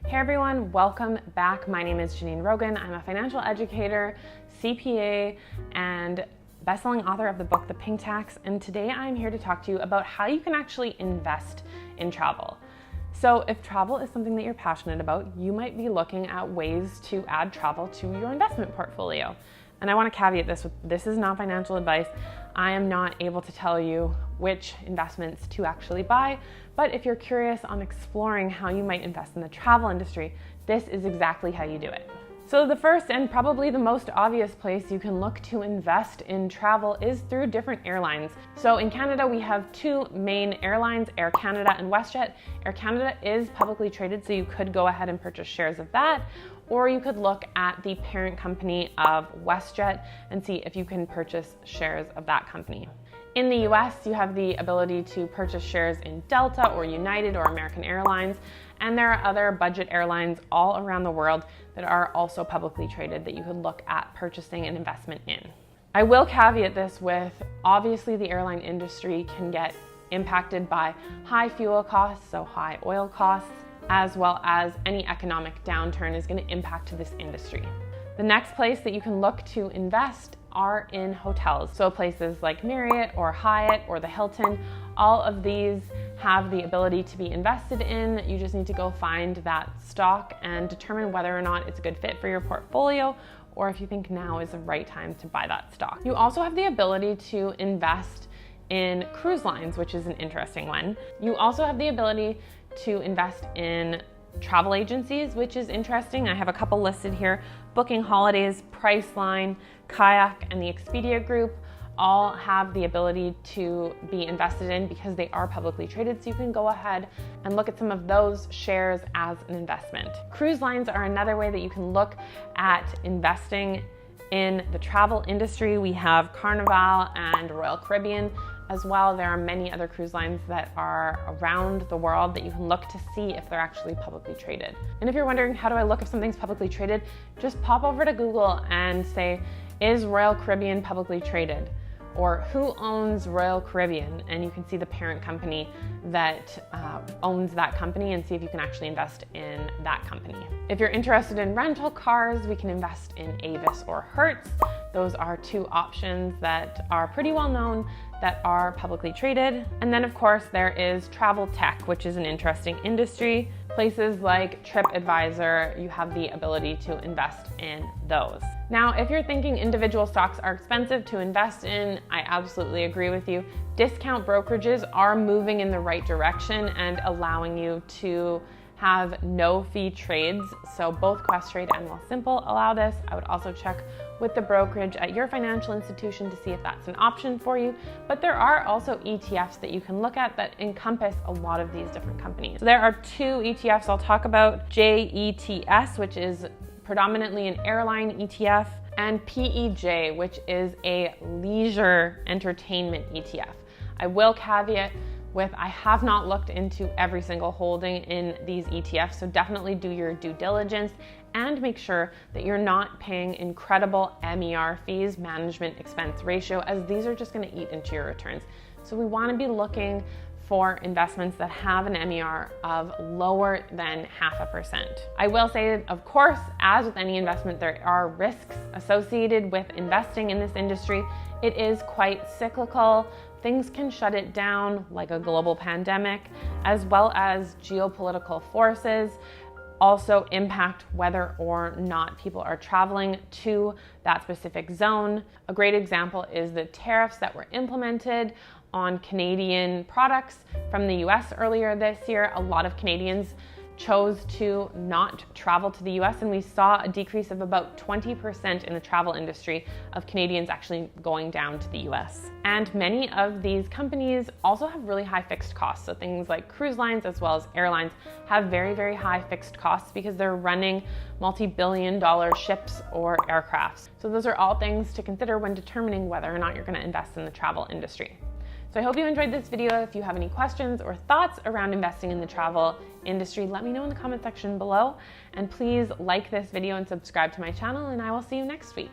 Hey everyone, welcome back. My name is Janine Rogan. I'm a financial educator, CPA, and best-selling author of the book, The Pink Tax. And today I'm here to talk to you about how you can actually invest in travel. So if travel is something that you're passionate about, you might be looking at ways to add travel to your investment portfolio. And I want to caveat this with, this is not financial advice. I am not able to tell you which investments to actually buy, but if you're curious on exploring how you might invest in the travel industry, this is exactly how you do it. So the first and probably the most obvious place you can look to invest in travel is through different airlines. So in Canada, we have two main airlines, Air Canada and WestJet. Air Canada is publicly traded, so you could go ahead and purchase shares of that, or you could look at the parent company of WestJet and see if you can purchase shares of that company. In the US, you have the ability to purchase shares in Delta or United or American Airlines, and there are other budget airlines all around the world that are also publicly traded that you could look at purchasing an investment in. I will caveat this with, obviously the airline industry can get impacted by high fuel costs, so high oil costs, as well as any economic downturn is going to impact this industry. The next place that you can look to invest are in hotels. So places like Marriott or Hyatt or the Hilton, all of these have the ability to be invested in. You just need to go find that stock and determine whether or not it's a good fit for your portfolio, or if you think now is the right time to buy that stock. You also have the ability to invest in Cruiselines, which is an interesting one. You also have the ability to invest in travel agencies, which is interesting. I have a couple listed here. Booking Holidays, Priceline, Kayak, and the Expedia Group all have the ability to be invested in because they are publicly traded, so you can go ahead and look at some of those shares as an investment. Cruise lines are another way that you can look at investing in the travel industry. We have Carnival and Royal Caribbean as well. There are many other cruise lines that are around the world that you can look to see if they're actually publicly traded. And if you're wondering, how do I look if something's publicly traded? Just pop over to Google and say, is Royal Caribbean publicly traded? Or who owns Royal Caribbean? And you can see the parent company that owns that company and see if you can actually invest in that company. If you're interested in rental cars, we can invest in Avis or Hertz. Those are two options that are pretty well known that are publicly traded. And then of course there is travel tech, which is an interesting industry. Places like TripAdvisor, you have the ability to invest in those. Now, if you're thinking individual stocks are expensive to invest in, I absolutely agree with you. Discount brokerages are moving in the right direction and allowing you to have no fee trades. So both Questrade and Wealthsimple allow this. I would also check with the brokerage at your financial institution to see if that's an option for you. But there are also ETFs that you can look at that encompass a lot of these different companies. So there are two ETFs I'll talk about: JETS, which is predominantly an airline ETF, and PEJ, which is a leisure entertainment ETF. I will caveat with, I have not looked into every single holding in these ETFs, so definitely do your due diligence and make sure that you're not paying incredible MER fees, management expense ratio, as these are just going to eat into your returns. So we want to be looking for investments that have an MER of lower than 0.5%. I will say, of course, as with any investment, there are risks associated with investing in this industry. It is quite cyclical. Things can shut it down, like a global pandemic, as well as geopolitical forces also impact whether or not people are traveling to that specific zone. A great example is the tariffs that were implemented on Canadian products from the US earlier this year. A lot of Canadians chose to not travel to the US, and we saw a decrease of about 20% in the travel industry of Canadians actually going down to the US. And many of these companies also have really high fixed costs. So things like cruise lines as well as airlines have very, very high fixed costs because they're running multi-billion-dollar ships or aircrafts. So those are all things to consider when determining whether or not you're going to invest in the travel industry. So I hope you enjoyed this video. If you have any questions or thoughts around investing in the travel industry, let me know in the comment section below. And please like this video and subscribe to my channel, and I will see you next week.